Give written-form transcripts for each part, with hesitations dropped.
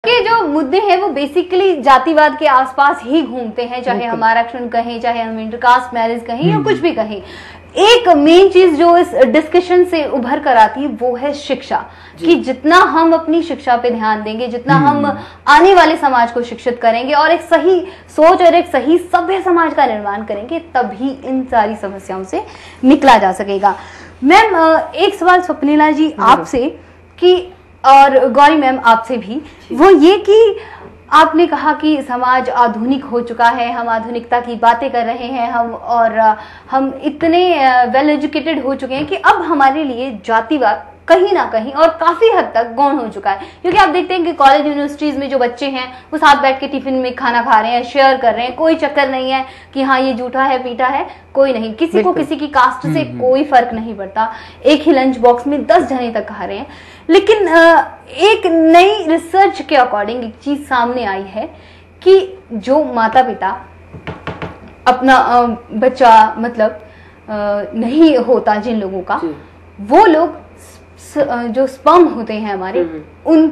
के जो मुद्दे हैं वो बेसिकली जातिवाद के आसपास ही घूमते हैं, चाहे हम आरक्षण कहें, चाहे हम इंटरकास्ट मैरिज कहें या कुछ भी कहें। एक मेन चीज जो इस डिस्कशन से उभर कर आती है वो है शिक्षा, कि जितना हम अपनी शिक्षा पे ध्यान देंगे, जितना हम आने वाले समाज को शिक्षित करेंगे और एक सही सोच और एक सही सभ्य समाज का निर्माण करेंगे, तभी इन सारी समस्याओं से निकला जा सकेगा। मैम एक सवाल स्वप्निला जी आपसे कि, और गौरी मैम आपसे भी, वो ये कि आपने कहा कि समाज आधुनिक हो चुका है, हम आधुनिकता की बातें कर रहे हैं, हम इतने वेल एजुकेटेड हो चुके हैं कि अब हमारे लिए जातिवाद कहीं ना कहीं और काफी हद तक गौण हो चुका है। क्योंकि आप देखते हैं कि कॉलेज यूनिवर्सिटीज में जो बच्चे हैं वो साथ बैठ के टिफिन में खाना खा रहे हैं, शेयर कर रहे हैं, कोई चक्कर नहीं है कि हाँ ये जूठा है पीठा है, कोई नहीं, किसी को किसी की कास्ट से कोई फर्क नहीं पड़ता, एक ही लंच बॉक्स में 10 जने तक खा रहे हैं। लेकिन एक नई रिसर्च के अकॉर्डिंग एक चीज सामने आई है कि जो माता पिता अपना बच्चा मतलब नहीं होता जिन लोगों का, वो लोग जो स्पर्म होते हैं हमारे उन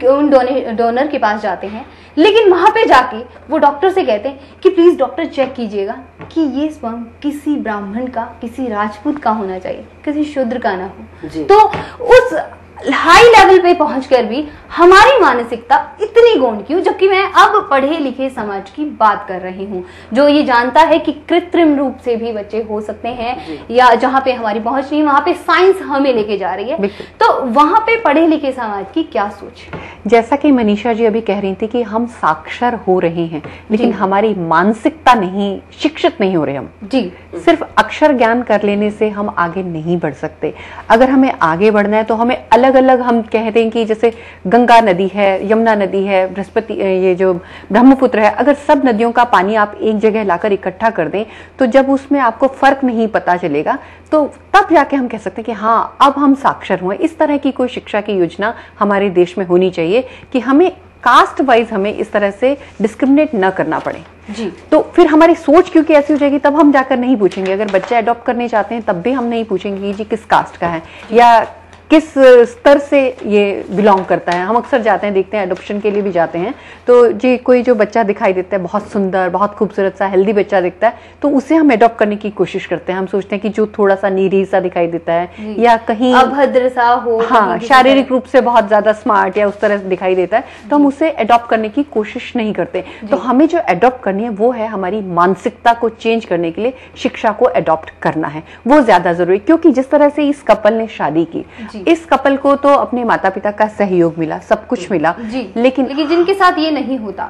डोनर के पास जाते हैं, लेकिन वहां पे जाके वो डॉक्टर से कहते हैं कि प्लीज डॉक्टर चेक कीजिएगा कि ये स्पर्म किसी ब्राह्मण का, किसी राजपूत का होना चाहिए, किसी शूद्र का ना हो। तो उस हाई लेवल पे पहुंचकर भी हमारी मानसिकता इतनी गौण क्यों, जबकि मैं अब पढ़े लिखे समाज की बात कर रही हूँ जो ये जानता है कि कृत्रिम रूप से भी बच्चे हो सकते हैं, या जहाँ पे हमारी पहुंच नहीं वहां पे साइंस हमें लेके जा रही है। तो वहां पे पढ़े लिखे समाज की क्या सोच? जैसा कि मनीषा जी अभी कह रही थी कि हम साक्षर हो रहे हैं, लेकिन हमारी मानसिकता नहीं, शिक्षित नहीं हो रहे हम जी। सिर्फ अक्षर ज्ञान कर लेने से हम आगे नहीं बढ़ सकते। अगर हमें आगे बढ़ना है तो हमें अलग अलग, हम कहते हैं कि जैसे गंगा नदी है, यमुना नदी है, बृहस्पति, ये जो ब्रह्मपुत्र है, अगर सब नदियों का पानी आप एक जगह लाकर इकट्ठा कर दें तो जब उसमें आपको फर्क नहीं पता चलेगा तो तब जाके हम कह सकते हैं कि हाँ अब हम साक्षर हुए। इस तरह की कोई शिक्षा की योजना हमारे देश में होनी चाहिए कि हमें कास्ट वाइज हमें इस तरह से डिस्क्रिमिनेट न करना पड़े जी। तो फिर हमारी सोच क्योंकि ऐसी हो जाएगी, तब हम जाकर नहीं पूछेंगे। अगर बच्चे अडॉप्ट करने चाहते हैं तब भी हम नहीं पूछेंगे कि जी किस कास्ट का है या किस स्तर से ये बिलोंग करता है। हम अक्सर जाते हैं, देखते हैं, एडॉप्शन के लिए भी जाते हैं, तो जी कोई जो बच्चा दिखाई देता है बहुत सुंदर, बहुत खूबसूरत सा हेल्दी बच्चा दिखता है, तो उसे हम एडॉप्ट करने की कोशिश करते हैं। हम सोचते हैं कि जो थोड़ा सा नीरी सा दिखाई देता है या कहीं अभद्र सा हो, हाँ शारीरिक रूप से बहुत ज्यादा स्मार्ट या उस तरह से दिखाई देता है, तो हम उसे एडॉप्ट करने की कोशिश नहीं करते। तो हमें जो एडॉप्ट करनी है वो है हमारी मानसिकता को चेंज करने के लिए शिक्षा को एडॉप्ट करना है, वो ज्यादा जरूरी। क्योंकि जिस तरह से इस कपल ने शादी की, इस कपल को तो अपने माता पिता का सहयोग मिला, सब कुछ मिला, लेकिन जिनके साथ ये नहीं होता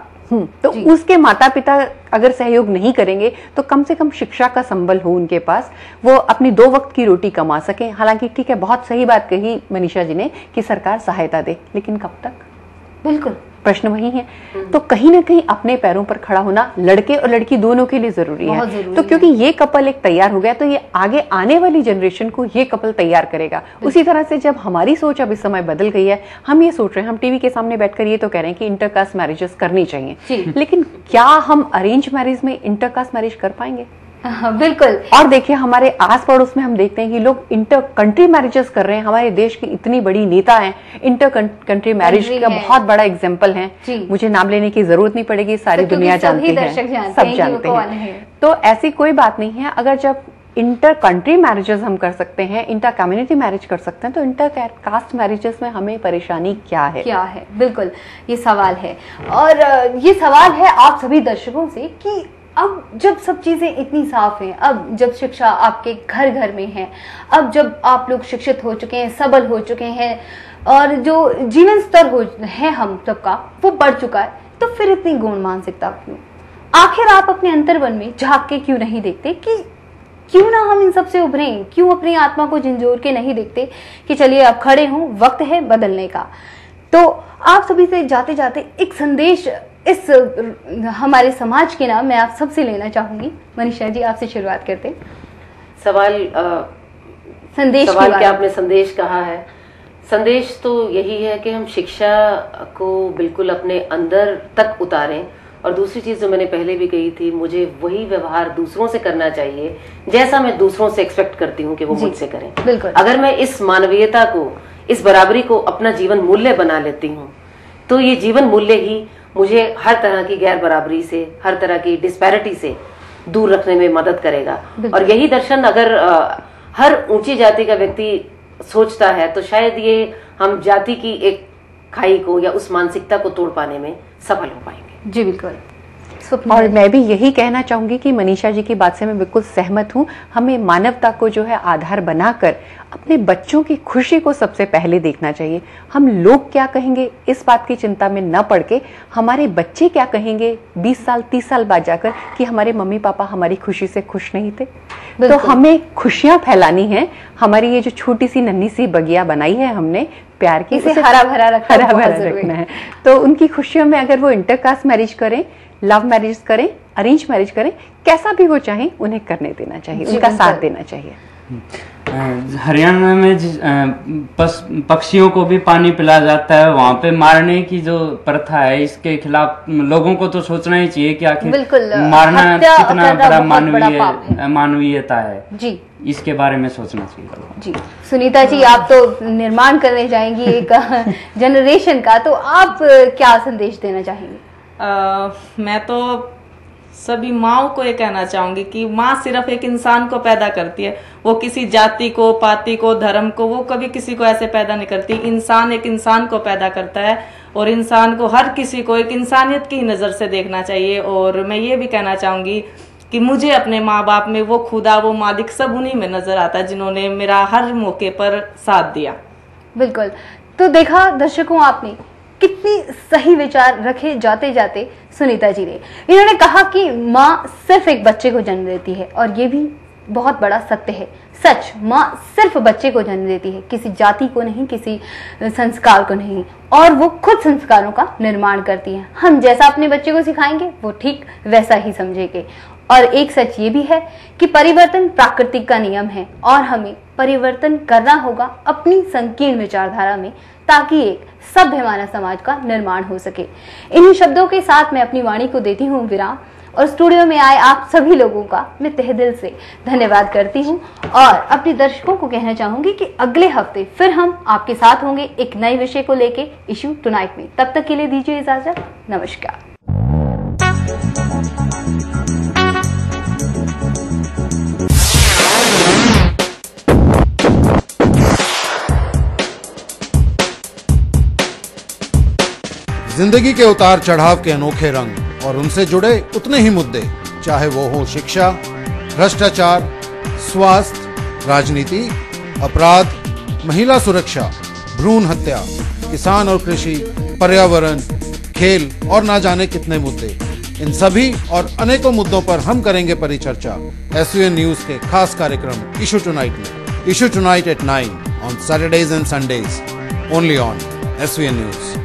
तो उसके माता पिता अगर सहयोग नहीं करेंगे तो कम से कम शिक्षा का संबल हो उनके पास, वो अपनी 2 वक्त की रोटी कमा सके। हालांकि ठीक है, बहुत सही बात कही मनीषा जी ने कि सरकार सहायता दे, लेकिन कब तक? बिल्कुल प्रश्न वही है। तो कहीं ना कहीं अपने पैरों पर खड़ा होना लड़के और लड़की दोनों के लिए जरूरी है। तो क्योंकि ये कपल एक तैयार हो गया तो ये आगे आने वाली जनरेशन को ये कपल तैयार करेगा। उसी तरह से जब हमारी सोच अब इस समय बदल गई है, हम ये सोच रहे हैं, हम टीवी के सामने बैठकर ये तो कह रहे हैं कि इंटरकास्ट मैरिजेस करनी चाहिए, लेकिन क्या हम अरेंज मैरिज में इंटरकास्ट मैरिज कर पाएंगे? बिल्कुल। और देखिए हमारे आस पड़ोस में हम देखते हैं कि लोग इंटर कंट्री मैरिजेस कर रहे हैं। हमारे देश की इतनी बड़ी नेता हैं, इंटर कंट्री मैरिज का बहुत बड़ा एग्जांपल है, मुझे नाम लेने की जरूरत नहीं पड़ेगी, सारी दुनिया जानती है, सब जानते हैं। तो ऐसी कोई बात नहीं है। अगर जब इंटर कंट्री मैरिजेस हम कर सकते हैं, इंटर कम्युनिटी मैरिज कर सकते हैं, तो इंटर कास्ट मैरिजेस में हमें परेशानी क्या है? बिल्कुल ये सवाल है, और ये सवाल है आप सभी दर्शकों से कि अब जब सब चीजें इतनी साफ हैं, अब जब शिक्षा आपके घर घर में है, अब जब आप लोग शिक्षित हो चुके हैं, सबल हो चुके हैं, और जो जीवन स्तर है हम सबका वो बढ़ चुका है, तो फिर इतनी गौण मानसिकता क्यों? आखिर आप अपने अंतर्मन में झांक के क्यों नहीं देखते कि क्यों ना हम इन सब से उभरें? क्यों अपनी आत्मा को झंझोर के नहीं देखते कि चलिए अब खड़े हों, वक्त है बदलने का? तो आप सभी से जाते जाते एक संदेश इस हमारे समाज के नाम मैं आप सबसे लेना चाहूंगी। मनीषा जी आपसे शुरुआत करते हैं। संदेश क्या आपने संदेश कहा है? संदेश तो यही है कि हम शिक्षा को बिल्कुल अपने अंदर तक उतारें, और दूसरी चीज जो मैंने पहले भी कही थी, मुझे वही व्यवहार दूसरों से करना चाहिए जैसा मैं दूसरों से एक्सपेक्ट करती हूँ कि वो मुझसे करें। बिल्कुल। अगर मैं इस मानवीयता को, इस बराबरी को अपना जीवन मूल्य बना लेती हूँ तो ये जीवन मूल्य ही मुझे हर तरह की गैर बराबरी से, हर तरह की डिस्पैरिटी से दूर रखने में मदद करेगा। और यही दर्शन अगर हर ऊंची जाति का व्यक्ति सोचता है तो शायद ये हम जाति की एक खाई को या उस मानसिकता को तोड़ पाने में सफल हो पाएंगे। जी बिल्कुल। और मैं भी यही कहना चाहूंगी कि मनीषा जी की बात से मैं बिल्कुल सहमत हूं। हमें मानवता को जो है आधार बनाकर अपने बच्चों की खुशी को सबसे पहले देखना चाहिए। हम लोग क्या कहेंगे इस बात की चिंता में न पड़ के हमारे बच्चे क्या कहेंगे 20 साल 30 साल बाद जाकर कि हमारे मम्मी पापा हमारी खुशी से खुश नहीं थे। तो हमें खुशियां फैलानी है। हमारी ये जो छोटी सी नन्ही सी बगिया बनाई है हमने प्यार की, इसे हरा भरा रखना है। तो उनकी खुशियों में अगर वो इंटरकास्ट मैरिज करें, लव मैरिज करें, अरेंज मैरिज करें, कैसा भी वो चाहें उन्हें करने देना चाहिए, उनका साथ देना चाहिए। हरियाणा में पक्षियों को भी पानी पिलाया जाता है, वहाँ पे मारने की जो प्रथा है इसके खिलाफ लोगों को तो सोचना ही चाहिए कि आखिर मारना कितना बड़ा मानवीयता है जी। इसके बारे में सोचना चाहिए जी। सुनीता जी, आप तो निर्माण करने जाएंगी एक जनरेशन का, तो आप क्या संदेश देना चाहेंगे? मैं तो सभी माओ को ये कहना चाहूंगी कि माँ सिर्फ एक इंसान को पैदा करती है, वो किसी जाति को, पाति को, धर्म को, वो कभी किसी को ऐसे पैदा नहीं करती। इंसान एक इंसान को पैदा करता है और इंसान को, हर किसी को एक इंसानियत की नजर से देखना चाहिए। और मैं ये भी कहना चाहूंगी कि मुझे अपने माँ बाप में वो खुदा, वो मालिक सब उन्हीं में नजर आता है जिन्होंने मेरा हर मौके पर साथ दिया। बिल्कुल। तो देखा दर्शकों, आपने कितनी सही विचार रखे जाते जाते सुनीता जी ने। इन्होंने कहा कि माँ सिर्फ एक बच्चे को जन्म देती है, और ये भी बहुत बड़ा सत्य है। सच, माँ सिर्फ बच्चे को जन्म देती है, किसी जाति को नहीं, किसी संस्कार को नहीं, और वो खुद संस्कारों का निर्माण करती है। हम जैसा अपने बच्चे को सिखाएंगे वो ठीक वैसा ही समझेंगे। और एक सच ये भी है कि परिवर्तन प्राकृतिक का नियम है, और हमें परिवर्तन करना होगा अपनी संकीर्ण विचारधारा में, ताकि एक सभ्य मानव समाज का निर्माण हो सके। इन्हीं शब्दों के साथ मैं अपनी वाणी को देती हूँ विराम, और स्टूडियो में आए आप सभी लोगों का मैं तहे दिल से धन्यवाद करती हूँ। और अपने दर्शकों को कहना चाहूंगी कि अगले हफ्ते फिर हम आपके साथ होंगे एक नए विषय को लेके इशू टुनाइट में। तब तक के लिए दीजिए इजाजत। नमस्कार। जिंदगी के उतार चढ़ाव के अनोखे रंग और उनसे जुड़े उतने ही मुद्दे, चाहे वो हो शिक्षा, भ्रष्टाचार, स्वास्थ्य, राजनीति, अपराध, महिला सुरक्षा, भ्रूण हत्या, किसान और कृषि, पर्यावरण, खेल और ना जाने कितने मुद्दे। इन सभी और अनेकों मुद्दों पर हम करेंगे परिचर्चा SVN न्यूज के खास कार्यक्रम इशू टुनाइट में। Issue tonight at 9 on Saturdays and Sundays, only on SVN news.